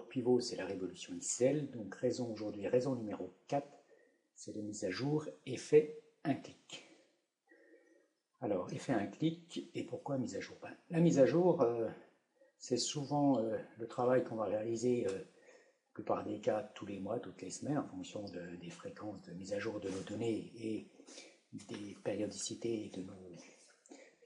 Pivot, c'est la révolution XL, donc raison numéro 4, c'est la mise à jour effet un clic. Alors, effet un clic, et pourquoi mise à jour? La mise à jour, c'est souvent le travail qu'on va réaliser, la plupart des cas, tous les mois, toutes les semaines, en fonction des fréquences de mise à jour de nos données et des périodicités de nos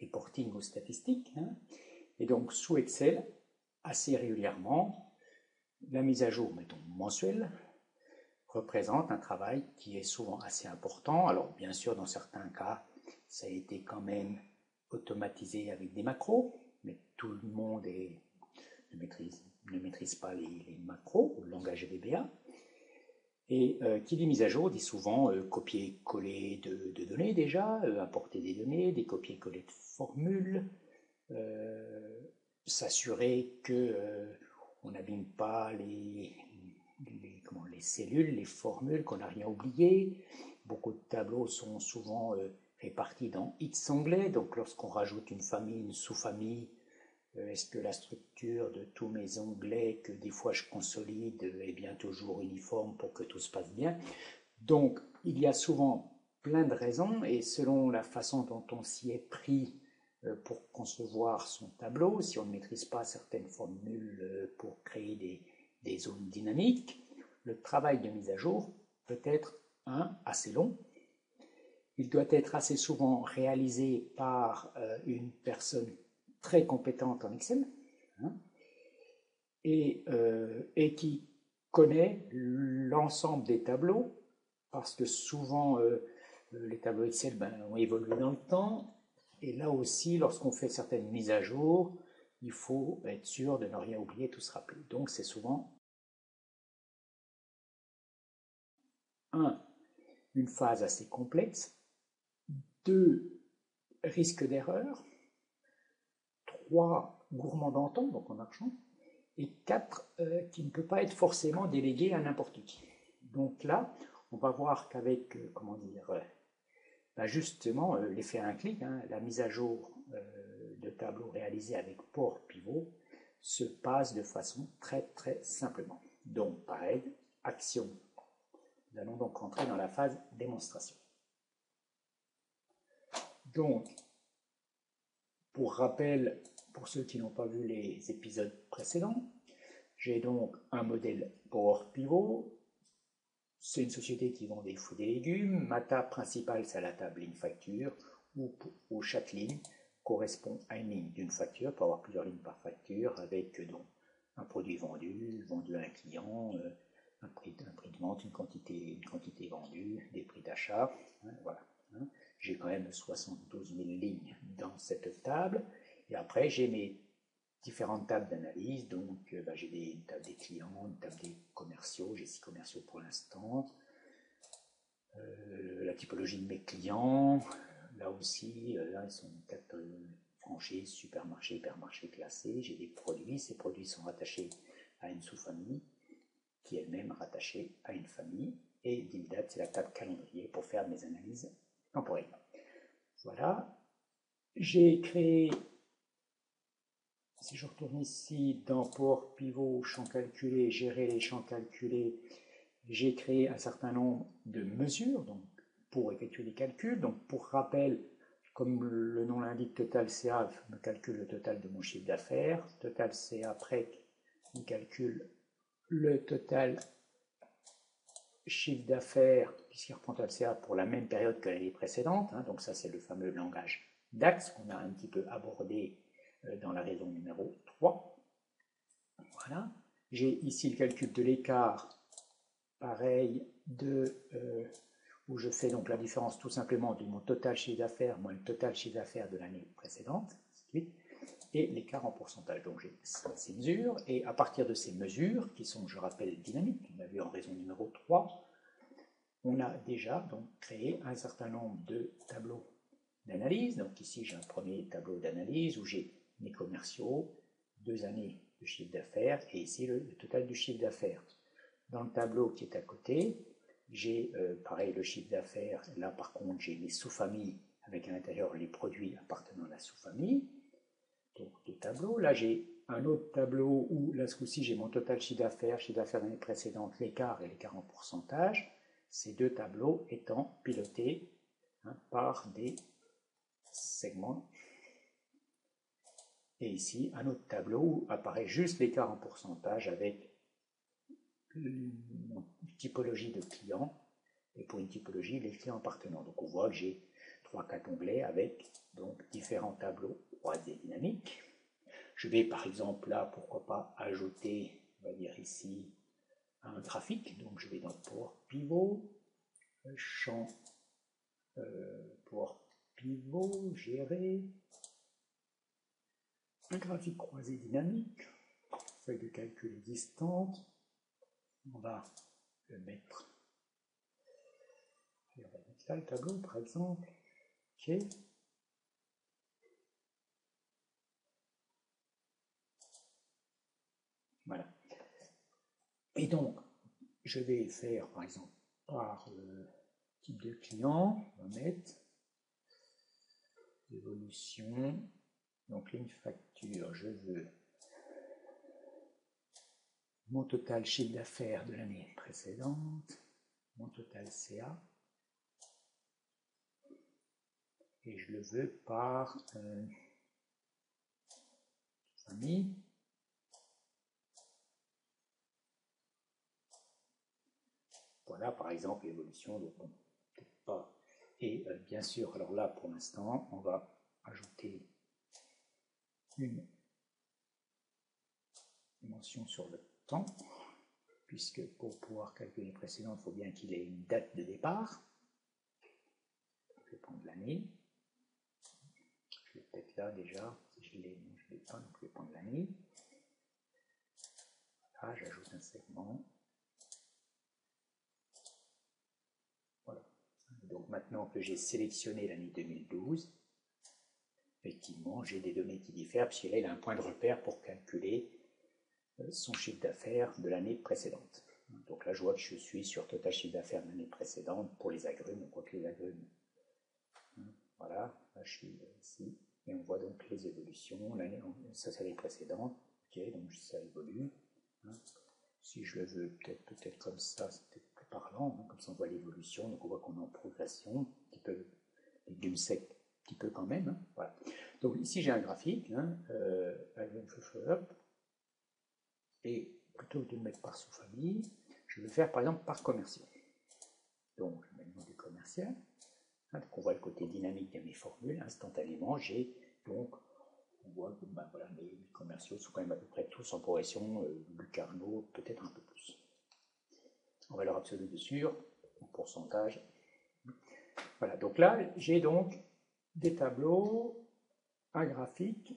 reporting aux statistiques. Et donc, sous Excel, assez régulièrement, la mise à jour, mettons mensuelle, représente un travail qui est souvent assez important. Alors, bien sûr, dans certains cas, ça a été quand même automatisé avec des macros, mais tout le monde ne maîtrise pas les macros, ou le langage VBA. Et qui dit mise à jour dit souvent copier-coller de données déjà, importer des données, des copier-coller de formules, s'assurer que on n'abîme pas les cellules, les formules, qu'on n'a rien oublié. Beaucoup de tableaux sont souvent répartis dans X onglets, donc lorsqu'on rajoute une famille, une sous-famille, est-ce que la structure de tous mes onglets, que des fois je consolide, est bien toujours uniforme pour que tout se passe bien? Donc il y a souvent plein de raisons, et selon la façon dont on s'y est pris pour concevoir son tableau, si on ne maîtrise pas certaines formules pour créer des zones dynamiques, le travail de mise à jour peut être assez long. Il doit être assez souvent réalisé par une personne très compétente en Excel et qui connaît l'ensemble des tableaux, parce que souvent les tableaux Excel ont évolué dans le temps. Et là aussi, lorsqu'on fait certaines mises à jour, il faut être sûr de ne rien oublier, tout se rappeler. Donc c'est souvent une phase assez complexe, 2 risque d'erreur, 3 gourmand en temps, donc en argent, et 4 qui ne peut pas être forcément délégué à n'importe qui. Donc là, on va voir qu'avec, justement, l'effet un clic, la mise à jour de tableau réalisé avec Power Pivot se passe de façon très très simplement. Donc pareil, action. Nous allons donc rentrer dans la phase démonstration. Donc, pour rappel, pour ceux qui n'ont pas vu les épisodes précédents, j'ai donc un modèle Power Pivot. C'est une société qui vend des fruits et des légumes. Ma table principale, c'est la table ligne facture, où chaque ligne correspond à une ligne d'une facture. Il peut y avoir plusieurs lignes par facture, avec donc un produit vendu à un client, un prix de vente, une quantité vendue, des prix d'achat. Voilà. J'ai quand même 72 000 lignes dans cette table. Et après, j'ai mes différentes tables d'analyse. Donc, j'ai une table des clients, une table des commerciaux. J'ai 6 commerciaux pour l'instant. La typologie de mes clients. Là aussi, là, ils sont 4 franchises, supermarchés, hypermarchés classés. J'ai des produits. Ces produits sont rattachés à une sous-famille qui est elle-même rattachée à une famille. Et DILDAT, c'est la table calendrier pour faire mes analyses temporelles. Voilà. J'ai créé, si je retourne ici dans Power Pivot, champ calculé, gérer les champs calculés, j'ai créé un certain nombre de mesures donc, pour effectuer les calculs. Donc pour rappel, comme le nom l'indique, Total CA me calcule le total de mon chiffre d'affaires. Total CA PREC me calcule le total chiffre d'affaires, puisqu'il reprend Total CA pour la même période que l'année précédente. Donc ça, c'est le fameux langage DAX qu'on a un petit peu abordé dans la raison numéro 3. Voilà. J'ai ici le calcul de l'écart, pareil, où je fais donc la différence tout simplement de mon total chiffre d'affaires moins le total chiffre d'affaires de l'année précédente, et l'écart en pourcentage. Donc j'ai ces mesures, et à partir de ces mesures, qui sont, je rappelle, dynamiques, on a vu en raison numéro 3, on a déjà donc créé un certain nombre de tableaux d'analyse. Donc ici j'ai un premier tableau d'analyse où j'ai mes commerciaux, 2 années de chiffre d'affaires, et ici le total du chiffre d'affaires. Dans le tableau qui est à côté, j'ai pareil le chiffre d'affaires. Là par contre j'ai les sous-familles avec à l'intérieur les produits appartenant à la sous-famille. Donc deux tableaux. Là j'ai un autre tableau où là ce coup-ci j'ai mon total chiffre d'affaires de l'année précédente, l'écart et l'écart en pourcentage. Ces deux tableaux étant pilotés par des segments. Et ici, un autre tableau où apparaît juste l'écart en pourcentage avec une typologie de clients et pour une typologie, les clients appartenants. Donc on voit que j'ai 3-4 onglets avec donc différents tableaux croisés dynamiques. Je vais par exemple là, pourquoi pas, ajouter, on va dire ici, un graphique. Donc je vais dans Power Pivot, champ Power Pivot, gérer, un graphique croisé dynamique, feuille de calcul existante, on va le mettre, et on va mettre là le tableau par exemple, ok. Voilà. Et donc, je vais faire par exemple par type de client, on va mettre évolution, donc ligne facture, je veux mon total chiffre d'affaires de l'année précédente, mon total CA, et je le veux par famille. Voilà par exemple l'évolution, donc bon, peut-être pas. Et bien sûr, alors là pour l'instant, on va ajouter une mention sur le temps, puisque pour pouvoir calculer les précédentes, il faut bien qu'il ait une date de départ. Je vais prendre l'année. Je vais peut-être là déjà, si je l'ai, non, je ne l'ai pas, donc je vais prendre l'année. Là, j'ajoute un segment. Voilà. Donc maintenant que j'ai sélectionné l'année 2012, effectivement, j'ai des données qui diffèrent, puisque là, il a un point de repère pour calculer son chiffre d'affaires de l'année précédente. Donc là, je vois que je suis sur total chiffre d'affaires de l'année précédente pour les agrumes. On voit que les agrumes, voilà, là je suis ici, et on voit donc les évolutions. Ça, c'est l'année précédente. Ok, donc ça évolue. Si je le veux peut-être comme ça, c'est peut-être plus parlant. Comme ça, on voit l'évolution. Donc on voit qu'on est en progression, un petit peu légumes secs, un petit peu quand même. Voilà. Donc ici, j'ai un graphique. Et plutôt que de le mettre par sous-famille, je vais le faire par exemple par commercial. Donc, je mets le nom du commercial. Donc, on voit le côté dynamique de mes formules. Instantanément, j'ai donc, on voit que voilà, mes commerciaux sont quand même à peu près tous en progression. Lucarno, peut-être un peu plus. En valeur absolue de sûr, en pourcentage. Voilà, donc là, j'ai donc des tableaux, un graphique,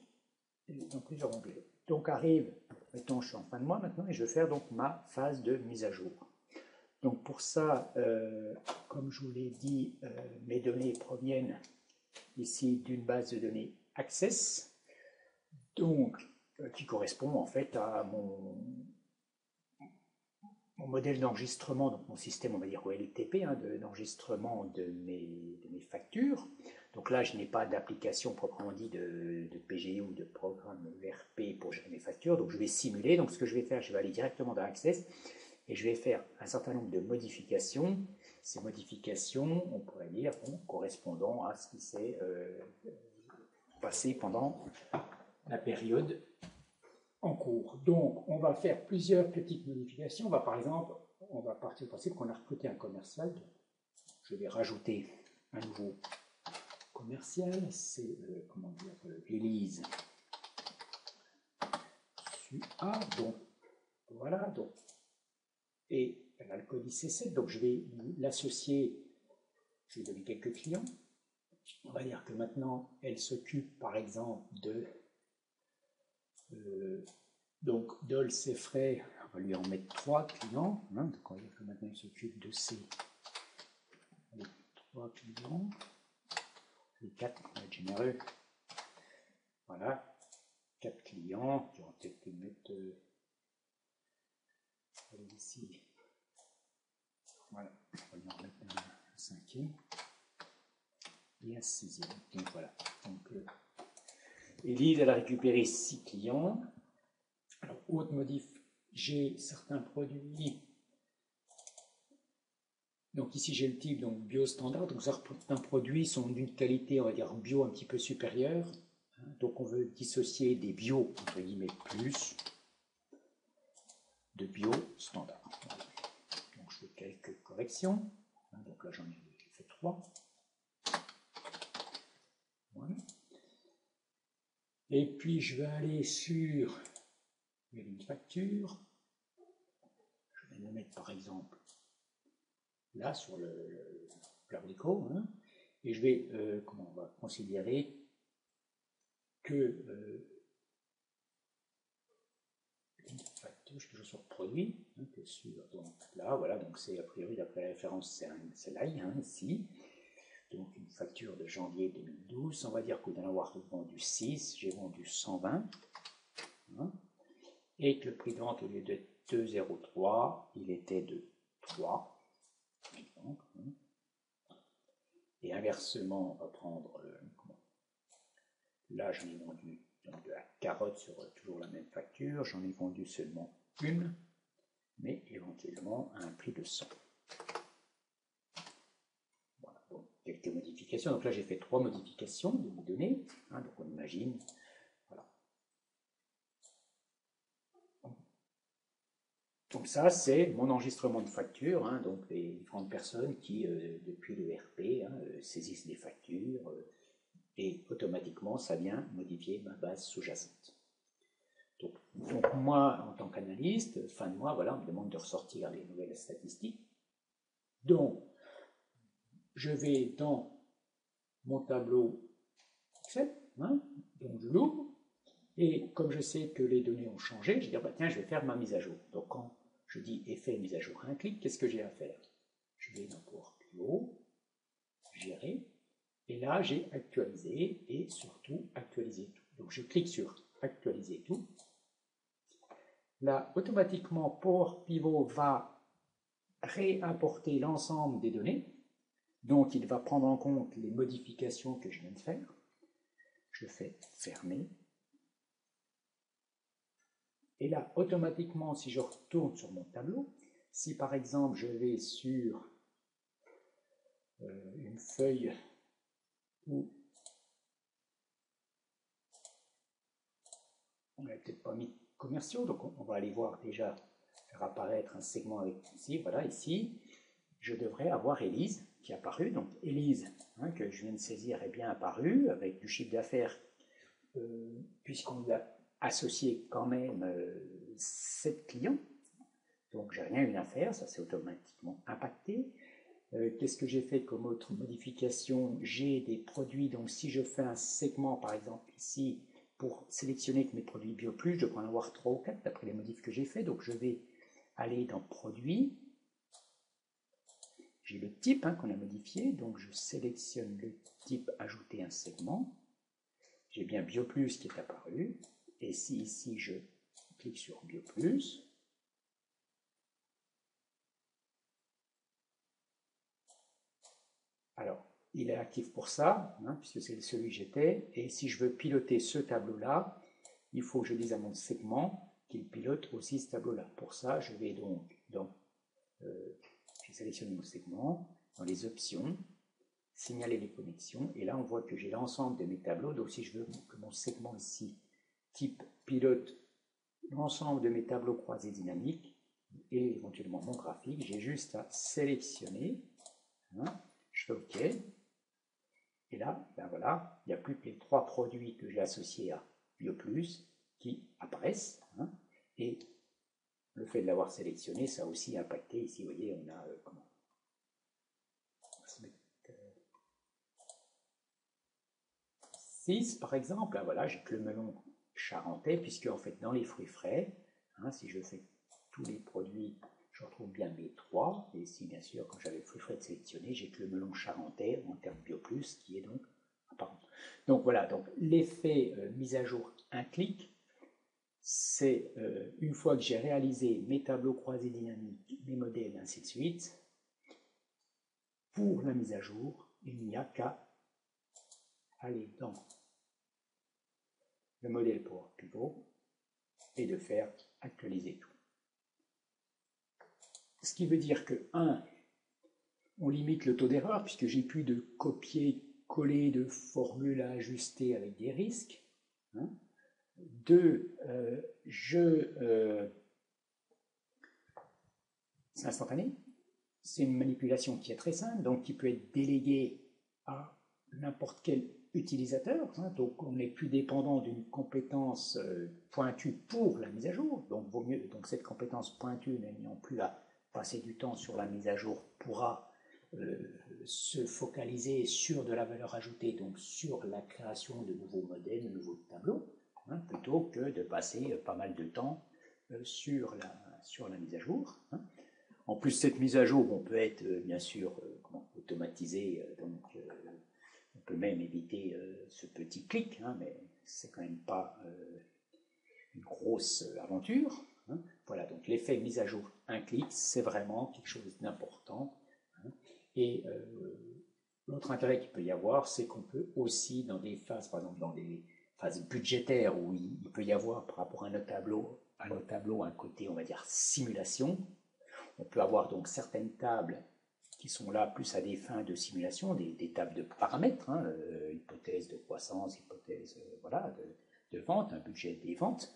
dans plusieurs onglets. Donc arrive, mettons je suis en fin de mois maintenant, et je vais faire donc ma phase de mise à jour. Donc pour ça, comme je vous l'ai dit, mes données proviennent ici d'une base de données Access, donc qui correspond en fait à mon modèle d'enregistrement, donc mon système, on va dire OLTP, d'enregistrement de mes factures. Donc là, je n'ai pas d'application proprement dit de PGE ou de programme ERP pour gérer mes factures. Donc je vais simuler. Donc ce que je vais faire, je vais aller directement dans Access et je vais faire un certain nombre de modifications. Ces modifications, on pourrait dire, correspondant à ce qui s'est passé pendant la période en cours. Donc, on va faire plusieurs petites modifications. Par exemple, on va partir du principe qu'on a recruté un commercial. Je vais rajouter un nouveau commercial. C'est, comment dire, Élise SUA. Donc, voilà. Donc, et elle a le code IC7. Donc, je vais l'associer. Je vais donner quelques clients. On va dire que maintenant, elle s'occupe, par exemple, de donc, Dol, ses frais, on va lui en mettre 3 clients. Donc, on va dire que maintenant, il s'occupe de ces 3 clients. Les 4, on va être généreux. Voilà, 4 clients. On va peut-être les mettre ici. Voilà. On va en mettre un cinquième et un sixième. Donc voilà. Donc, Élise, elle a récupéré 6 clients. Alors, autre modif, j'ai certains produits. Donc ici j'ai le type donc bio standard. Donc certains produits sont d'une qualité, on va dire, bio un petit peu supérieure. Donc on veut dissocier des bio, entre guillemets, plus de bio standard. Donc je fais quelques corrections. Donc là j'en ai fait 3. Voilà. Et puis je vais aller sur mes lignes facture. Je vais me mettre par exemple là sur l'abricot. Et je vais, comment on va considérer que je suis toujours sur produit, que sur, donc là, voilà, donc c'est a priori d'après la référence, c'est l'ail, ici. Donc une facture de janvier 2012, on va dire qu'au lieu d'en avoir vendu 6, j'ai vendu 120. Et que le prix de vente, au lieu d'être 2,03, il était de 3. Et inversement, on va prendre, là j'en ai vendu donc de la carotte sur toujours la même facture, j'en ai vendu seulement une, mais éventuellement à un prix de 100. Voilà, donc quelques modifications. Donc là j'ai fait 3 modifications de mes données, donc on imagine, voilà. Donc ça c'est mon enregistrement de facture, donc les différentes personnes qui, depuis le RP, saisissent des factures, et automatiquement ça vient modifier ma base sous-jacente. Donc moi, en tant qu'analyste, fin de mois, voilà, on me demande de ressortir les nouvelles statistiques. Donc, je vais dans mon tableau Excel, donc je l'ouvre, et comme je sais que les données ont changé, je dis, bah, tiens, je vais faire ma mise à jour. Donc quand je dis effet mise à jour, un clic, qu'est-ce que j'ai à faire? Je vais dans Power Pivot, gérer, et là j'ai actualisé, et surtout actualiser tout. Donc je clique sur actualiser tout. Là, automatiquement, Power Pivot va réimporter l'ensemble des données. Donc, il va prendre en compte les modifications que je viens de faire. Je fais fermer. Et là, automatiquement, si je retourne sur mon tableau, si par exemple je vais sur une feuille où on n'avait peut-être pas mis commerciaux, donc on va aller voir déjà faire apparaître un segment avec ici, voilà, ici, je devrais avoir Élise qui est apparue, donc Élise, que je viens de saisir, est bien apparue, avec du chiffre d'affaires, puisqu'on l'a associé quand même 7 clients, donc j'ai rien eu à faire, ça s'est automatiquement impacté. Qu'est-ce que j'ai fait comme autre modification? J'ai des produits, donc si je fais un segment par exemple ici, pour sélectionner que mes produits bio plus, je peux en avoir 3 ou 4 d'après les modifs que j'ai fait. Donc je vais aller dans produits. J'ai le type qu'on a modifié, donc je sélectionne le type ajouter un segment. J'ai bien bio plus qui est apparu. Et si ici je clique sur bio plus, alors il est actif pour ça, puisque c'est celui que j'étais. Et si je veux piloter ce tableau-là, il faut que je dise à mon segment qu'il pilote aussi ce tableau-là. Pour ça, je vais donc dans, j'ai sélectionné mon segment, dans les options, signaler les connexions, et là on voit que j'ai l'ensemble de mes tableaux. Donc si je veux que mon segment ici, type pilote l'ensemble de mes tableaux croisés dynamiques, et éventuellement mon graphique, j'ai juste à sélectionner, je fais OK, et là, ben voilà, il n'y a plus que les 3 produits que j'ai associés à BioPlus qui apparaissent, et le fait de l'avoir sélectionné, ça a aussi impacté, ici vous voyez, on a, comment, on va se mettre 6 par exemple, voilà, j'ai que le melon charentais, puisque en fait dans les fruits frais, si je fais tous les produits, je retrouve bien mes 3, et ici bien sûr quand j'avais le fruit frais sélectionné, j'ai que le melon charentais en termes BioPlus qui est donc apparent. Donc voilà, donc l'effet mise à jour un clic, c'est une fois que j'ai réalisé mes tableaux croisés dynamiques, mes modèles, ainsi de suite, pour la mise à jour, il n'y a qu'à aller dans le modèle Power Pivot et de faire actualiser tout. Ce qui veut dire que 1, on limite le taux d'erreur puisque j'ai plus de copier-coller de formules à ajuster avec des risques. 2, c'est instantané. C'est une manipulation qui est très simple, donc qui peut être déléguée à n'importe quel utilisateur. Donc on n'est plus dépendant d'une compétence pointue pour la mise à jour. Donc vaut mieux, donc cette compétence pointue, n'ayant plus à passer du temps sur la mise à jour, pourra se focaliser sur de la valeur ajoutée, donc sur la création de nouveaux modèles, de nouveaux tableaux, plutôt que de passer pas mal de temps sur la mise à jour. En plus, cette mise à jour, on peut être bien sûr automatisée, donc on peut même éviter ce petit clic, mais c'est quand même pas une grosse aventure. Voilà, donc l'effet mise à jour un clic, c'est vraiment quelque chose d'important. Et l'autre intérêt qu'il peut y avoir, c'est qu'on peut aussi, dans des phases, par exemple dans des phases budgétaires, où il peut y avoir par rapport à nos tableaux un côté, on va dire, simulation. On peut avoir donc certaines tables qui sont là plus à des fins de simulation, des tables de paramètres, hypothèse de croissance, hypothèse de vente, un budget des ventes.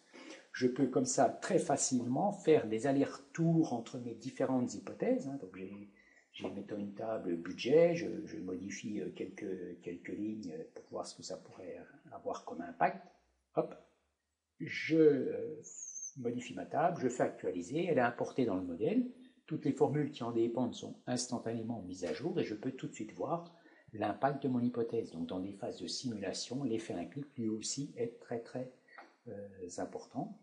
Je peux comme ça très facilement faire des allers-retours entre mes différentes hypothèses. Donc j'ai mettons une table budget, je modifie quelques lignes pour voir ce que ça pourrait avoir comme impact. Hop, je modifie ma table, je fais actualiser, elle est importée dans le modèle. Toutes les formules qui en dépendent sont instantanément mises à jour et je peux tout de suite voir l'impact de mon hypothèse. Donc dans des phases de simulation, l'effet un clic lui aussi est très très important.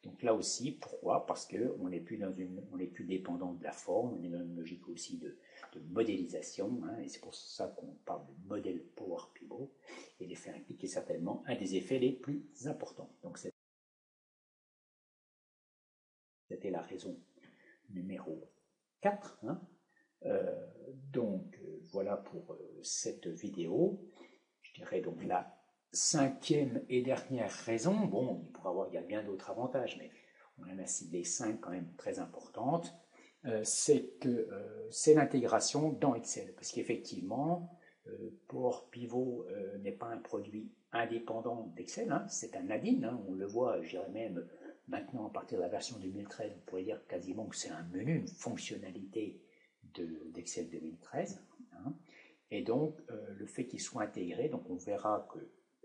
Donc là aussi, pourquoi? Parce qu'on n'est plus dépendant de la forme, on est dans une logique aussi de modélisation, et c'est pour ça qu'on parle de modèle Power Pivot, et l'effet un clic est certainement un des effets les plus importants. Donc c'était la raison numéro 4. Donc voilà pour cette vidéo. Je dirais donc la 5e et dernière raison. Bon, il y a bien d'autres avantages, mais on en a ciblé 5 quand même très importantes. C'est que c'est l'intégration dans Excel, parce qu'effectivement, Power Pivot n'est pas un produit indépendant d'Excel, c'est un add-in, on le voit, je dirais même maintenant, à partir de la version 2013, on pourrait dire quasiment que c'est un menu, une fonctionnalité d'Excel 2013. Et donc, le fait qu'il soit intégré, donc on verra que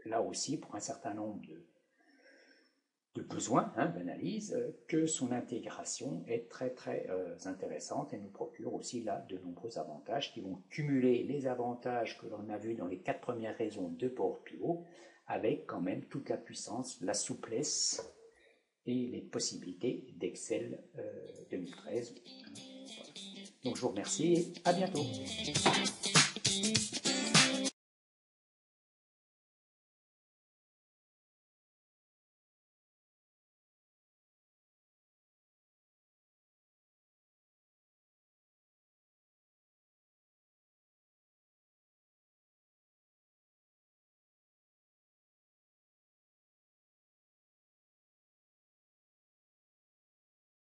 là aussi, pour un certain nombre de besoins d'analyse, que son intégration est très très intéressante et nous procure aussi là de nombreux avantages qui vont cumuler les avantages que l'on a vus dans les 4 premières raisons de Power Pivot, avec quand même toute la puissance, la souplesse et les possibilités d'Excel 2013. Donc je vous remercie et à bientôt.